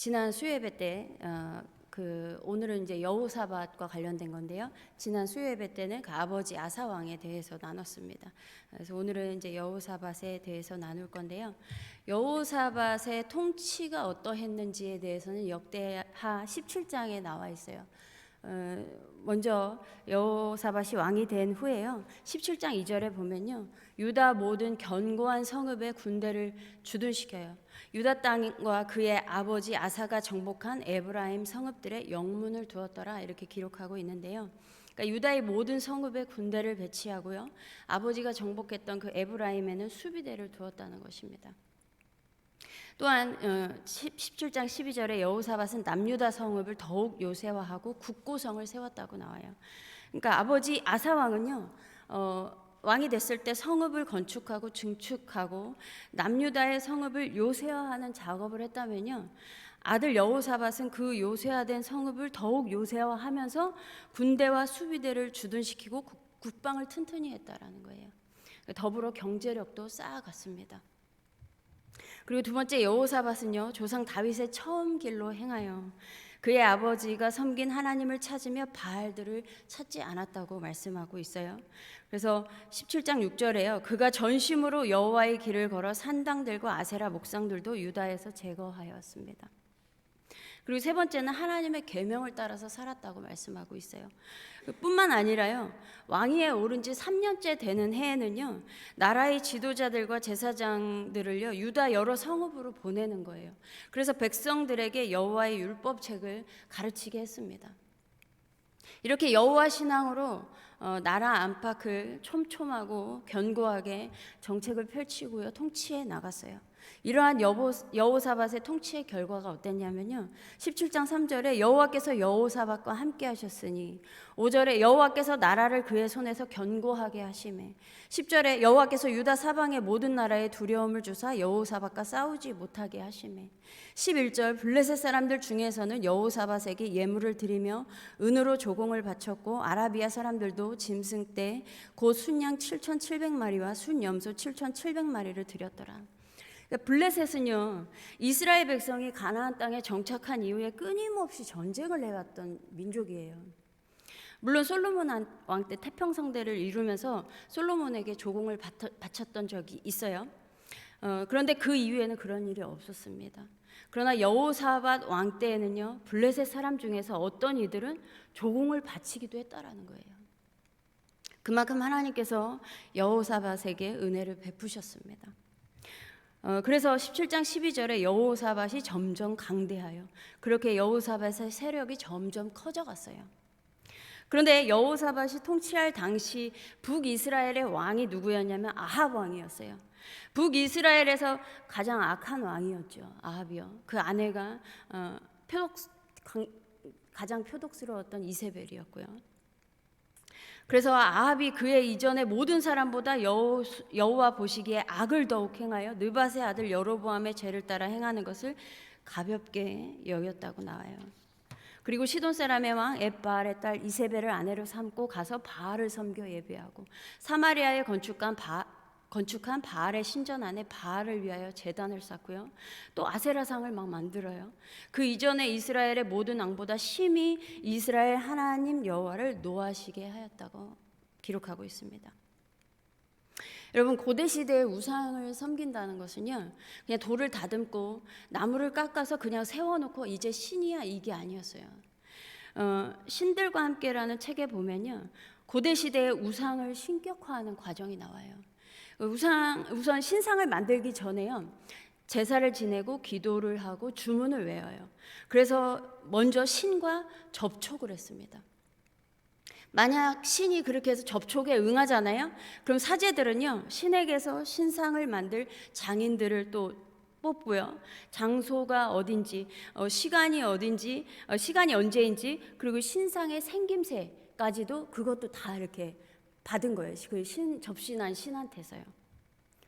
지난 수요예배 때 오늘은 이제 여호사밧과 관련된 건데요. 지난 수요예배 때는 그 아버지 아사 왕에 대해서 나눴습니다. 그래서 오늘은 이제 여호사밧에 대해서 나눌 건데요. 여호사밧의 통치가 어떠했는지에 대해서는 역대하 17장에 나와 있어요. 먼저 여호사밧이 왕이 된 후에요. 17장 2절에 보면요. 유다 모든 견고한 성읍에 군대를 주둔시켜요. 유다 땅과 그의 아버지 아사가 정복한 에브라임 성읍들의 영문을 두었더라 이렇게 기록하고 있는데요. 그러니까 유다의 모든 성읍에 군대를 배치하고요. 아버지가 정복했던 그 에브라임에는 수비대를 두었다는 것입니다. 또한 17장 12절에 여호사밧은 남유다 성읍을 더욱 요새화하고 국고성을 세웠다고 나와요. 그러니까 아버지 아사 왕은요. 왕이 됐을 때 성읍을 건축하고 증축하고 남유다의 성읍을 요새화하는 작업을 했다면요. 아들 여호사밧은 그 요새화된 성읍을 더욱 요새화하면서 군대와 수비대를 주둔시키고 국방을 튼튼히 했다라는 거예요. 더불어 경제력도 쌓아갔습니다. 그리고 두 번째 여호사밧은요. 조상 다윗의 처음 길로 행하여 그의 아버지가 섬긴 하나님을 찾으며 바알들을 찾지 않았다고 말씀하고 있어요. 그래서 17장 6절에요. 그가 전심으로 여호와의 길을 걸어 산당들과 아세라 목상들도 유다에서 제거하였습니다. 그리고 세 번째는 하나님의 계명을 따라서 살았다고 말씀하고 있어요. 뿐만 아니라요. 왕위에 오른 지 3년째 되는 해에는요. 나라의 지도자들과 제사장들을요. 유다 여러 성읍으로 보내는 거예요. 그래서 백성들에게 여호와의 율법책을 가르치게 했습니다. 이렇게 여호와 신앙으로 나라 안팎을 촘촘하고 견고하게 정책을 펼치고요. 통치해 나갔어요. 이러한 여호사밧의 통치의 결과가 어땠냐면요. 17장 3절에 여호와께서 여호사밧과 함께 하셨으니 5절에 여호와께서 나라를 그의 손에서 견고하게 하시매 10절에 여호와께서 유다 사방의 모든 나라에 두려움을 주사 여호사밧과 싸우지 못하게 하시매 11절 블레셋 사람들 중에서는 여호사밧에게 예물을 드리며 은으로 조공을 바쳤고 아라비아 사람들도 짐승 떼 곧 순양 7,700마리와 순염소 7,700마리를 드렸더라. 블레셋은요 이스라엘 백성이 가나안 땅에 정착한 이후에 끊임없이 전쟁을 해왔던 민족이에요. 물론 솔로몬 왕 때 태평성대를 이루면서 솔로몬에게 조공을 바쳤던 적이 있어요. 그런데 그 이후에는 그런 일이 없었습니다. 그러나 여호사밧 왕 때에는요 블레셋 사람 중에서 어떤 이들은 조공을 바치기도 했다라는 거예요. 그만큼 하나님께서 여호사밧에게 은혜를 베푸셨습니다. 그래서 17장 12절에 여호사밧이 점점 강대하여 그렇게 여호사밧의 세력이 점점 커져갔어요. 그런데 여호사밧이 통치할 당시 북이스라엘의 왕이 누구였냐면 아합 왕이었어요. 북이스라엘에서 가장 악한 왕이었죠. 아합이요. 그 아내가 가장 표독스러웠던 이세벨이었고요. 그래서 아합이 그의 이전의 모든 사람보다 여호와 보시기에 악을 더욱 행하여 느밧의 아들 여로보암의 죄를 따라 행하는 것을 가볍게 여겼다고 나와요. 그리고 시돈 사람의 왕 엣바알의 딸 이세벨을 아내로 삼고 가서 바알을 섬겨 예배하고 사마리아에 건축한 바알의 신전 안에 바알을 위하여 제단을 쌓고요. 또 아세라상을 막 만들어요. 그 이전에 이스라엘의 모든 왕보다 심히 이스라엘 하나님 여호와를 노하시게 하였다고 기록하고 있습니다. 여러분 고대 시대의 우상을 섬긴다는 것은요 그냥 돌을 다듬고 나무를 깎아서 그냥 세워놓고 이제 신이야 이게 아니었어요. 신들과 함께라는 책에 보면요 고대 시대의 우상을 신격화하는 과정이 나와요. 우선 신상을 만들기 전에요 제사를 지내고 기도를 하고 주문을 외워요. 그래서 먼저 신과 접촉을 했습니다. 만약 신이 그렇게 해서 접촉에 응하잖아요. 그럼 사제들은요 신에게서 신상을 만들 장인들을 또 뽑고요. 장소가 어딘지, 시간이 어딘지, 시간이 언제인지, 그리고 신상의 생김새까지도 그것도 다 이렇게 받은 거예요. 그 접신한 신한테서요.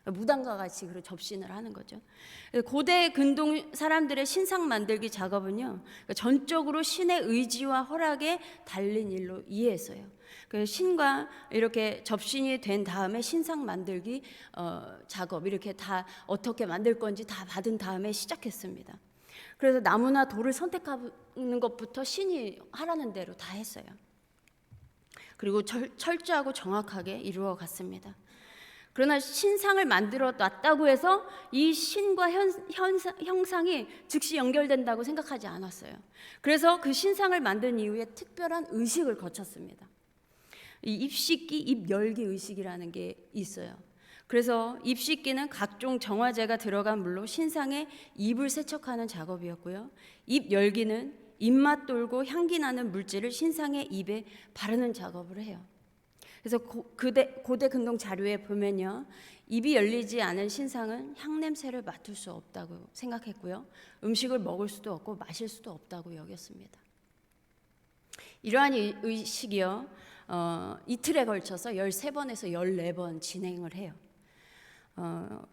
무당과 같이 그런 접신을 하는 거죠. 고대 근동 사람들의 신상 만들기 작업은요 전적으로 신의 의지와 허락에 달린 일로 이해했어요. 신과 이렇게 접신이 된 다음에 신상 만들기 작업 이렇게 다 어떻게 만들 건지 다 받은 다음에 시작했습니다. 그래서 나무나 돌을 선택하는 것부터 신이 하라는 대로 다 했어요. 그리고 철저하고 정확하게 이루어 갔습니다. 그러나 신상을 만들어 놨다고 해서 이 신과 형상이 즉시 연결된다고 생각하지 않았어요. 그래서 그 신상을 만든 이후에 특별한 의식을 거쳤습니다. 이 입씻기, 입열기 의식이라는 게 있어요. 그래서 입씻기는 각종 정화제가 들어간 물로 신상의 입을 세척하는 작업이었고요. 입열기는 입맛 돌고 향기 나는 물질을 신상의 입에 바르는 작업을 해요. 그래서 고대 근동 자료에 보면요, 입이 열리지 않은 신상은 향냄새를 맡을 수 없다고 생각했고요, 음식을 먹을 수도 없고 마실 수도 없다고 여겼습니다. 이러한 의식이요, 이틀에 걸쳐서 13번에서 14번 진행을 해요.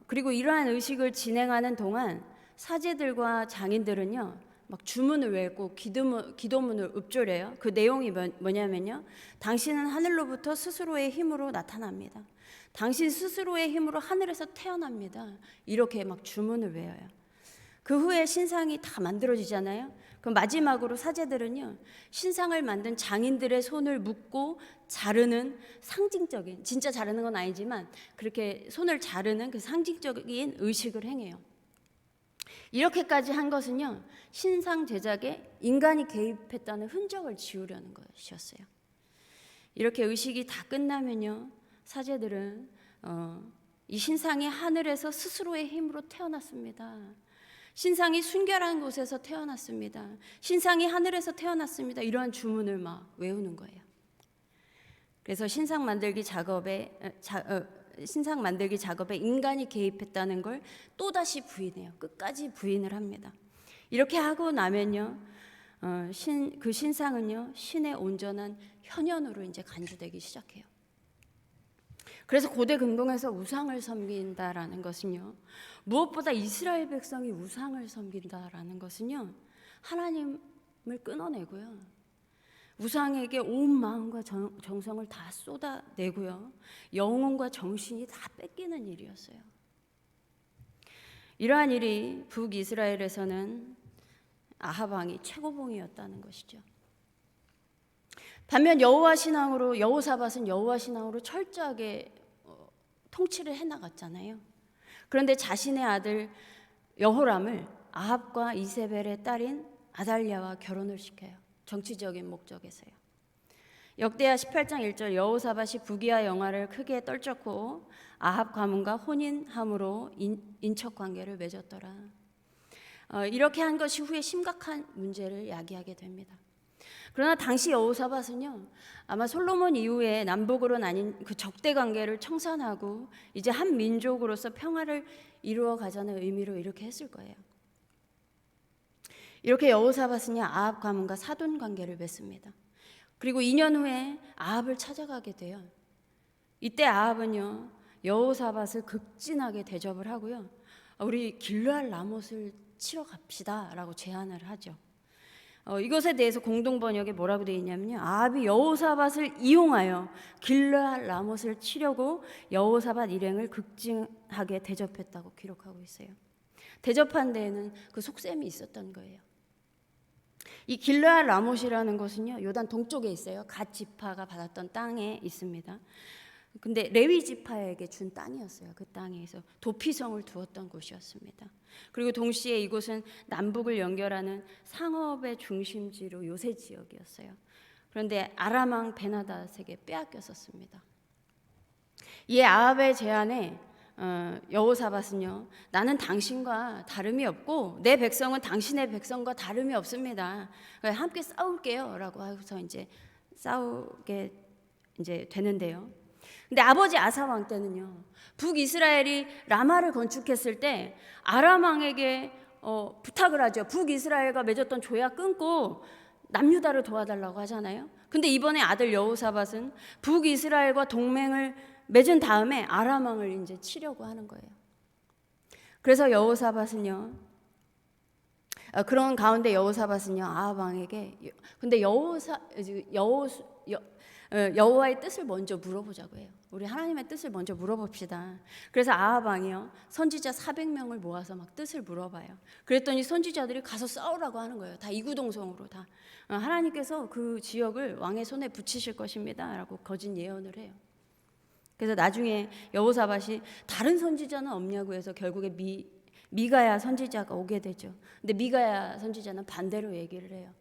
그리고 이러한 의식을 진행하는 동안 사제들과 장인들은요, 막 주문을 외우고 기도문을 읊조려요. 그 내용이 뭐냐면요, 당신은 하늘로부터 스스로의 힘으로 나타납니다. 당신 스스로의 힘으로 하늘에서 태어납니다. 이렇게 막 주문을 외워요. 그 후에 신상이 다 만들어지잖아요. 그럼 마지막으로 사제들은요, 신상을 만든 장인들의 손을 묶고 자르는 상징적인, 진짜 자르는 건 아니지만 그렇게 손을 자르는 그 상징적인 의식을 행해요. 이렇게까지 한 것은요, 신상 제작에 인간이 개입했다는 흔적을 지우려는 것이었어요. 이렇게 의식이 다 끝나면요, 사제들은 이 신상이 하늘에서 스스로의 힘으로 태어났습니다. 신상이 순결한 곳에서 태어났습니다. 신상이 하늘에서 태어났습니다. 이러한 주문을 막 외우는 거예요. 그래서 신상 만들기 작업에 인간이 개입했다는 걸 또다시 부인해요. 끝까지 부인을 합니다. 이렇게 하고 나면요, 그 신상은요, 신의 온전한 현현으로 이제 간주되기 시작해요. 그래서 고대 근동에서 우상을 섬긴다라는 것은요, 무엇보다 이스라엘 백성이 우상을 섬긴다라는 것은요, 하나님을 끊어내고요, 우상에게 온 마음과 정성을 다 쏟아내고요, 영혼과 정신이 다 뺏기는 일이었어요. 이러한 일이 북이스라엘에서는 아합 왕이 최고봉이었다는 것이죠. 반면 여호사밧은 여호와 신앙으로 철저하게 통치를 해나갔잖아요. 그런데 자신의 아들 여호람을 아합과 이세벨의 딸인 아달랴와 결혼을 시켜요. 정치적인 목적에서요. 역대하 18장 1절, 여호사밧이 부귀와 영화를 크게 떨쳤고 아합 가문과 혼인함으로 인척 관계를 맺었더라. 이렇게 한 것이 후에 심각한 문제를 야기하게 됩니다. 그러나 당시 여호사밧은요, 아마 솔로몬 이후에 남북으로 나뉜 그 적대 관계를 청산하고 이제 한 민족으로서 평화를 이루어 가자는 의미로 이렇게 했을 거예요. 이렇게 여호사밧은요, 아합 가문과 사돈 관계를 맺습니다. 그리고 2년 후에 아합을 찾아가게 돼요. 이때 아합은요, 여호사밧을 극진하게 대접을 하고요, 우리 길르앗 라못을 치러 갑시다라고 제안을 하죠. 이것에 대해서 공동 번역에 뭐라고 되어 있냐면요, 아합이 여호사밧을 이용하여 길르앗 라못을 치려고 여호사밧 일행을 극진하게 대접했다고 기록하고 있어요. 대접한 데에는 그 속셈이 있었던 거예요. 이 길르앗 라못이라는 것은요, 요단 동쪽에 있어요. 갓 지파가 받았던 땅에 있습니다. 근데 레위 지파에게 준 땅이었어요. 그 땅에서 도피성을 두었던 곳이었습니다. 그리고 동시에 이곳은 남북을 연결하는 상업의 중심지로 요새 지역이었어요. 그런데 아람 왕 베나닷에게 빼앗겼었습니다. 이 아합의 제안에 여호사밧은요, 나는 당신과 다름이 없고 내 백성은 당신의 백성과 다름이 없습니다. 함께 싸울게요 라고 하고서 이제 싸우게 이제 되는데요. 근데 아버지 아사 왕 때는요, 북이스라엘이 라마를 건축했을 때 아람 왕에게 부탁을 하죠. 북이스라엘과 맺었던 조약 끊고 남유다를 도와달라고 하잖아요. 근데 이번에 아들 여호사밧은 북이스라엘과 동맹을 맺은 다음에 아람 왕을 이제 치려고 하는 거예요. 그래서 여호사밧은요, 그런 가운데 여호사밧은요, 아합 왕에게, 근데 여호와의 뜻을 먼저 물어보자고 해요. 우리 하나님의 뜻을 먼저 물어봅시다. 그래서 아합 왕이요, 선지자 400명을 모아서 막 뜻을 물어봐요. 그랬더니 선지자들이 가서 싸우라고 하는 거예요. 다 이구동성으로 다. 하나님께서 그 지역을 왕의 손에 붙이실 것입니다라고 거짓 예언을 해요. 그래서 나중에 여호사밧이 다른 선지자는 없냐고 해서 결국에 미가야 선지자가 오게 되죠. 근데 미가야 선지자는 반대로 얘기를 해요.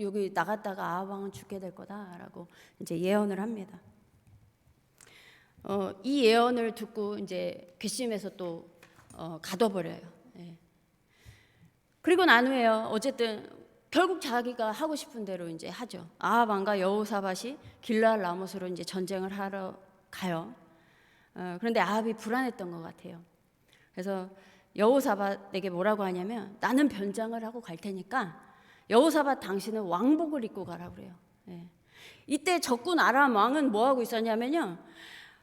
여기 나갔다가 아합 왕은 죽게 될 거다라고 이제 예언을 합니다. 이 예언을 듣고 이제 괘씸해서 또 가둬버려요. 예. 그리고 난 후에요. 어쨌든 결국 자기가 하고 싶은 대로 이제 하죠. 아합 왕과 여호사밧이 길르앗 라못으로 이제 전쟁을 하러 가요. 그런데 아합이 불안했던 것 같아요. 그래서 여호사밧에게 뭐라고 하냐면, 나는 변장을 하고 갈 테니까 여호사밧 당신은 왕복을 입고 가라 그래요. 예. 이때 적군 아람 왕은 뭐 하고 있었냐면요,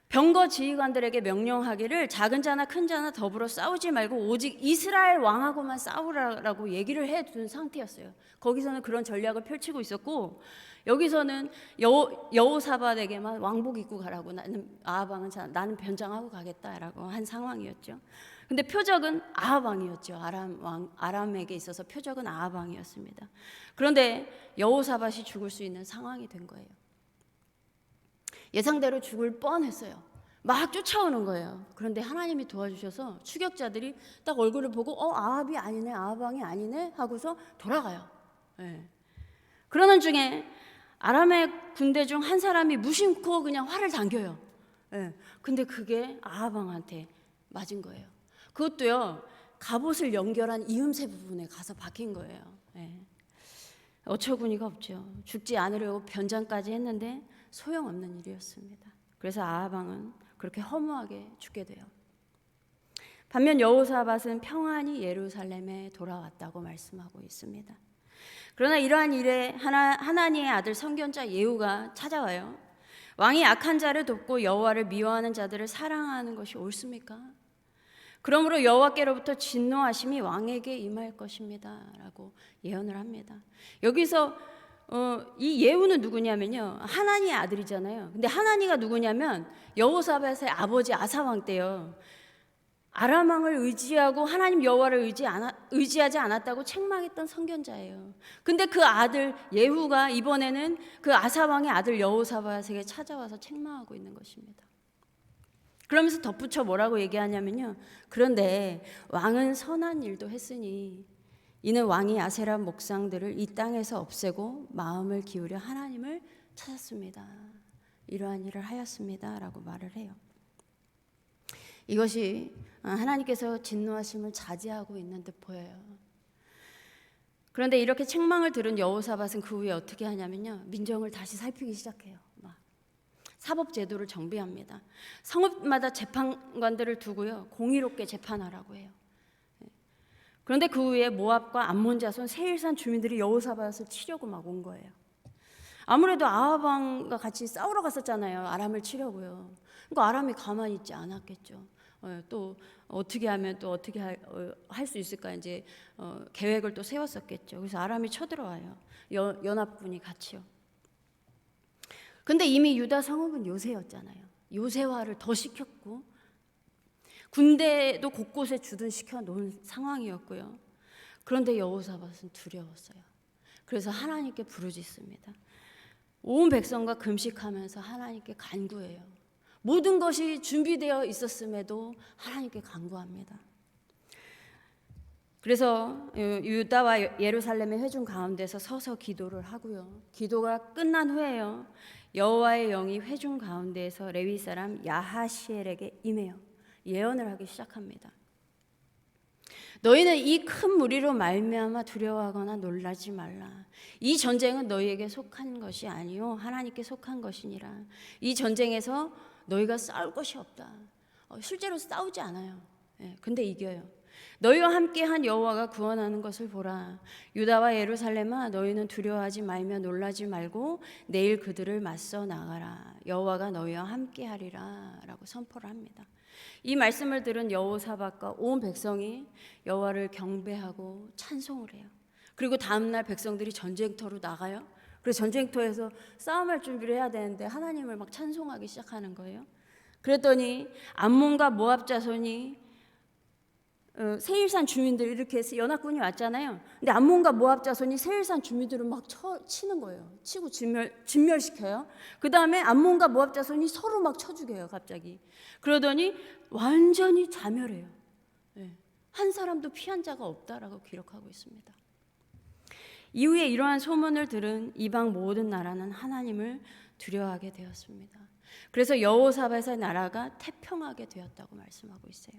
병거 지휘관들에게 명령하기를 작은 자나 큰 자나 더불어 싸우지 말고 오직 이스라엘 왕하고만 싸우라라고 얘기를 해둔 상태였어요. 거기서는 그런 전략을 펼치고 있었고, 여기서는 여호사밧에게만 왕복 입고 가라고, 아합 왕은 나는 변장하고 가겠다라고 한 상황이었죠. 근데 표적은 아합 왕이었죠. 아람에게 있어서 표적은 아합 왕이었습니다. 그런데 여호사밧이 죽을 수 있는 상황이 된 거예요. 예상대로 죽을 뻔했어요. 막 쫓아오는 거예요. 그런데 하나님이 도와주셔서 추격자들이 딱 얼굴을 보고 아합이 아니네, 아합 왕이 아니네 하고서 돌아가요. 네. 그러는 중에 아람의 군대 중 한 사람이 무심코 그냥 활을 당겨요. 네. 근데 그게 아합 왕한테 맞은 거예요. 그것도요, 갑옷을 연결한 이음새 부분에 가서 박힌 거예요. 네. 어처구니가 없죠. 죽지 않으려고 변장까지 했는데 소용없는 일이었습니다. 그래서 아합 왕은 그렇게 허무하게 죽게 돼요. 반면 여호사밧은 평안히 예루살렘에 돌아왔다고 말씀하고 있습니다. 그러나 이러한 일에 하나님의 아들 선견자 예후가 찾아와요. 왕이 악한 자를 돕고 여호와를 미워하는 자들을 사랑하는 것이 옳습니까? 그러므로 여호와께로부터 진노하심이 왕에게 임할 것입니다 라고 예언을 합니다. 여기서 이 예후는 누구냐면요, 하나니의 아들이잖아요. 근데 하나니가 누구냐면 여호사밧의 아버지 아사왕 때요, 아람 왕을 의지하고 하나님 여호와를 의지하지 않았다고 책망했던 선견자예요. 근데 그 아들 예후가 이번에는 그 아사왕의 아들 여호사밧에게 찾아와서 책망하고 있는 것입니다. 그러면서 덧붙여 뭐라고 얘기하냐면요, 그런데 왕은 선한 일도 했으니 이는 왕이 아세라 목상들을 이 땅에서 없애고 마음을 기울여 하나님을 찾았습니다. 이러한 일을 하였습니다 라고 말을 해요. 이것이 하나님께서 진노하심을 자제하고 있는 듯 보여요. 그런데 이렇게 책망을 들은 여호사밧은 그 후에 어떻게 하냐면요, 민정을 다시 살피기 시작해요. 사법제도를 정비합니다. 성읍마다 재판관들을 두고요, 공의롭게 재판하라고 해요. 그런데 그 후에 모압과 암몬 자손 세일산 주민들이 여호사밧을 치려고 막 온 거예요. 아무래도 아합 왕과 같이 싸우러 갔었잖아요. 아람을 치려고요. 그러니까 아람이 가만히 있지 않았겠죠. 또 어떻게 하면 또 어떻게 할 수 있을까 이제 계획을 또 세웠었겠죠. 그래서 아람이 쳐들어와요. 연합군이 같이요. 근데 이미 유다 성읍은 요새였잖아요. 요새화를 더 시켰고 군대도 곳곳에 주둔시켜 놓은 상황이었고요. 그런데 여호사밧은 두려웠어요. 그래서 하나님께 부르짖습니다. 온 백성과 금식하면서 하나님께 간구해요. 모든 것이 준비되어 있었음에도 하나님께 간구합니다. 그래서 유다와 예루살렘의 회중 가운데서 서서 기도를 하고요. 기도가 끝난 후에요, 여호와의 영이 회중 가운데에서 레위 사람 야하시엘에게 임해요. 예언을 하기 시작합니다. 너희는 이 큰 무리로 말미암아 두려워하거나 놀라지 말라. 이 전쟁은 너희에게 속한 것이 아니요 하나님께 속한 것이니라. 이 전쟁에서 너희가 싸울 것이 없다. 실제로 싸우지 않아요. 근데 이겨요. 너희와 함께한 여호와가 구원하는 것을 보라. 유다와 예루살렘아, 너희는 두려워하지 말며 놀라지 말고 내일 그들을 맞서 나가라. 여호와가 너희와 함께하리라 라고 선포를 합니다. 이 말씀을 들은 여호사밧과 온 백성이 여호와를 경배하고 찬송을 해요. 그리고 다음날 백성들이 전쟁터로 나가요. 그래서 전쟁터에서 싸움할 준비를 해야 되는데 하나님을 막 찬송하기 시작하는 거예요. 그랬더니 암몬과 모압 자손이 세일산 주민들 이렇게 해서 연합군이 왔잖아요. 근데 암몬과 모압 자손이 세일산 주민들을 막 치는 거예요. 치고 진멸시켜요. 그 다음에 암몬과 모압 자손이 서로 막 쳐 죽여요. 갑자기. 그러더니 완전히 자멸해요. 한 사람도 피한 자가 없다라고 기록하고 있습니다. 이후에 이러한 소문을 들은 이방 모든 나라는 하나님을 두려워하게 되었습니다. 그래서 여호사밧의 나라가 태평하게 되었다고 말씀하고 있어요.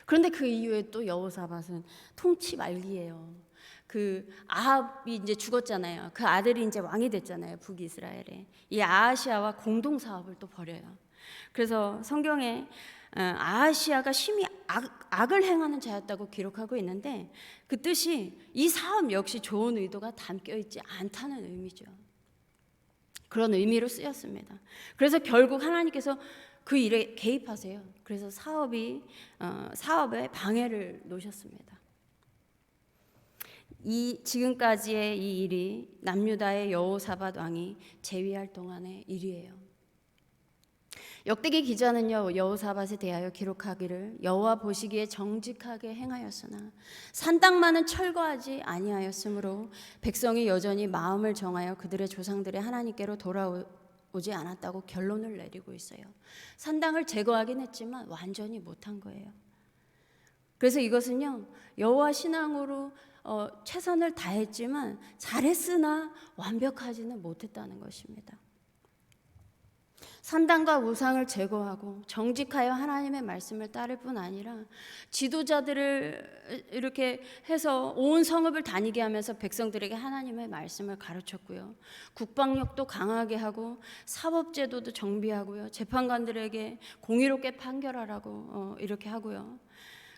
그런데 그 이후에 또 여호사밧은 통치 말기예요. 그 아합이 이제 죽었잖아요. 그 아들이 이제 왕이 됐잖아요. 북이스라엘에. 이 아하시아와 공동 사업을 또 벌여요. 그래서 성경에 아하시아가 심히 악을 행하는 자였다고 기록하고 있는데 그 뜻이 이 사업 역시 좋은 의도가 담겨 있지 않다는 의미죠. 그런 의미로 쓰였습니다. 그래서 결국 하나님께서 그 일에 개입하세요. 그래서 사업에 방해를 놓으셨습니다. 지금까지의 이 일이 남유다의 여호사밧 왕이 재위할 동안의 일이에요. 역대기 기자는요, 여호사밧에 대하여 기록하기를 여호와 보시기에 정직하게 행하였으나 산당만은 철거하지 아니하였으므로 백성이 여전히 마음을 정하여 그들의 조상들의 하나님께로 돌아오지 않았다고 결론을 내리고 있어요. 산당을 제거하긴 했지만 완전히 못한 거예요. 그래서 이것은요, 여호와 신앙으로 최선을 다했지만 잘했으나 완벽하지는 못했다는 것입니다. 산당과 우상을 제거하고 정직하여 하나님의 말씀을 따를 뿐 아니라 지도자들을 이렇게 해서 온 성읍을 다니게 하면서 백성들에게 하나님의 말씀을 가르쳤고요. 국방력도 강하게 하고 사법제도도 정비하고요. 재판관들에게 공의롭게 판결하라고 이렇게 하고요.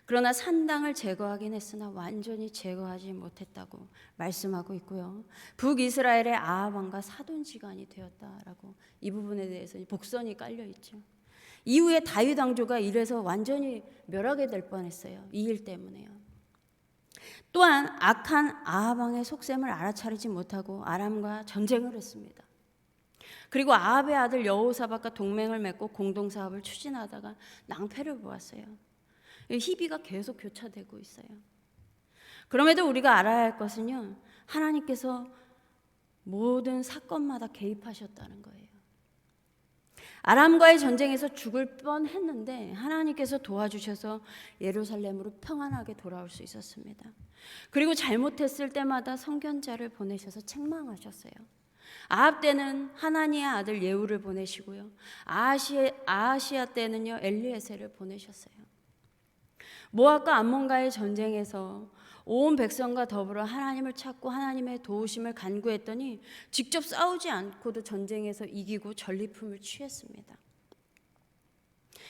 그러나 산당을 제거하긴 했으나 완전히 제거하지 못했다고 말씀하고 있고요. 북이스라엘의 아합 왕과 사돈지간이 되었다라고 이 부분에 대해서 복선이 깔려 있죠. 이후에 다윗 왕조가 이래서 완전히 멸하게 될 뻔했어요. 이 일 때문에요. 또한 악한 아합 왕의 속셈을 알아차리지 못하고 아람과 전쟁을 했습니다. 그리고 아합의 아들 여호사밧과 동맹을 맺고 공동 사업을 추진하다가 낭패를 보았어요. 희비가 계속 교차되고 있어요. 그럼에도 우리가 알아야 할 것은요, 하나님께서 모든 사건마다 개입하셨다는 거예요. 아람과의 전쟁에서 죽을 뻔했는데 하나님께서 도와주셔서 예루살렘으로 평안하게 돌아올 수 있었습니다. 그리고 잘못했을 때마다 선견자를 보내셔서 책망하셨어요. 아합 때는 하나니의 아들 예후를 보내시고요, 아하시아 때는요 엘리에셀을 보내셨어요. 모압과 암몬과의 전쟁에서 온 백성과 더불어 하나님을 찾고 하나님의 도우심을 간구했더니 직접 싸우지 않고도 전쟁에서 이기고 전리품을 취했습니다.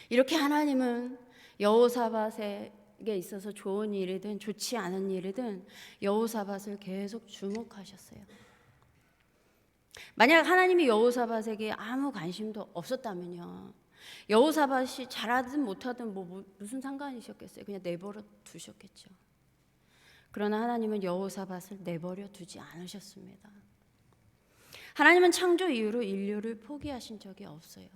이렇게 하나님은 여호사밧에게 있어서 좋은 일이든 좋지 않은 일이든 여호사밧을 계속 주목하셨어요. 만약 하나님이 여호사밧에게 아무 관심도 없었다면요, 여호사밧이 잘하든 못하든 무슨 상관이셨겠어요? 그냥 내버려 두셨겠죠. 그러나 하나님은 여호사밧을 내버려 두지 않으셨습니다. 하나님은 창조 이후로 인류를 포기하신 적이 없어요.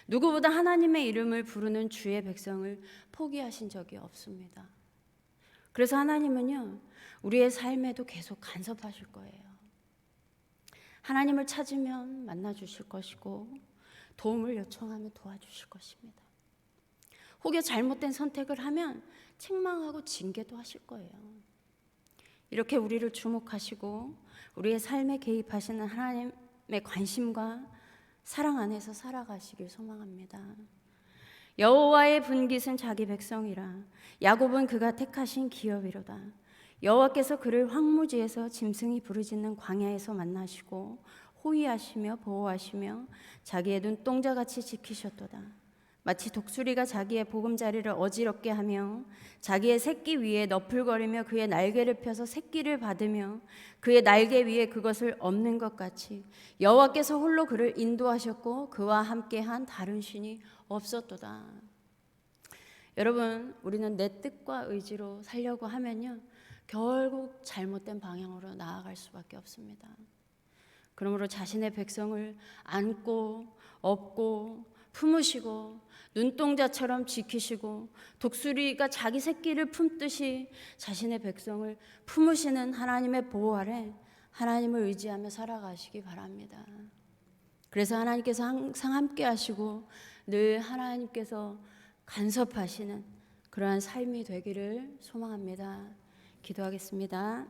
누구보다 하나님의 이름을 부르는 주의 백성을 포기하신 적이 없습니다. 그래서 하나님은요, 우리의 삶에도 계속 간섭하실 거예요. 하나님을 찾으면 만나주실 것이고 도움을 요청하면 도와주실 것입니다. 혹여 잘못된 선택을 하면 책망하고 징계도 하실 거예요. 이렇게 우리를 주목하시고 우리의 삶에 개입하시는 하나님의 관심과 사랑 안에서 살아가시길 소망합니다. 여호와의 분깃은 자기 백성이라 야곱은 그가 택하신 기업이로다. 여호와께서 그를 황무지에서 짐승이 부르짖는 광야에서 만나시고 호위하시며 보호하시며 자기의 눈동자같이 지키셨도다. 마치 독수리가 자기의 보금자리를 어지럽게 하며 자기의 새끼 위에 너풀거리며 그의 날개를 펴서 새끼를 받으며 그의 날개 위에 그것을 엎는 것 같이 여호와께서 홀로 그를 인도하셨고 그와 함께한 다른 신이 없었도다. 여러분, 우리는 내 뜻과 의지로 살려고 하면요, 결국 잘못된 방향으로 나아갈 수밖에 없습니다. 그러므로 자신의 백성을 안고 업고 품으시고 눈동자처럼 지키시고 독수리가 자기 새끼를 품듯이 자신의 백성을 품으시는 하나님의 보호 아래 하나님을 의지하며 살아가시기 바랍니다. 그래서 하나님께서 항상 함께 하시고 늘 하나님께서 간섭하시는 그러한 삶이 되기를 소망합니다. 기도하겠습니다.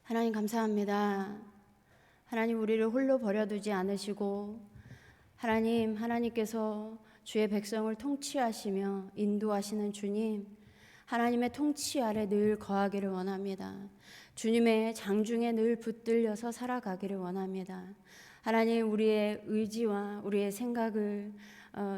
하나님 감사합니다. 하나님 우리를 홀로 버려두지 않으시고 하나님께서 주의 백성을 통치하시며 인도하시는 주님, 하나님의 통치 아래 늘 거하기를 원합니다. 주님의 장중에 늘 붙들려서 살아가기를 원합니다. 하나님 우리의 의지와 우리의 생각을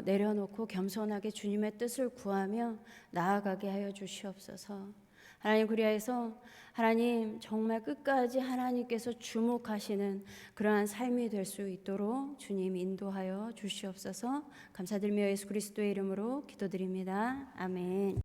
내려놓고 겸손하게 주님의 뜻을 구하며 나아가게 하여 주시옵소서. 하나님 그리하여서 하나님 정말 끝까지 하나님께서 주목하시는 그러한 삶이 될 수 있도록 주님 인도하여 주시옵소서. 감사드리며 예수 그리스도의 이름으로 기도드립니다. 아멘.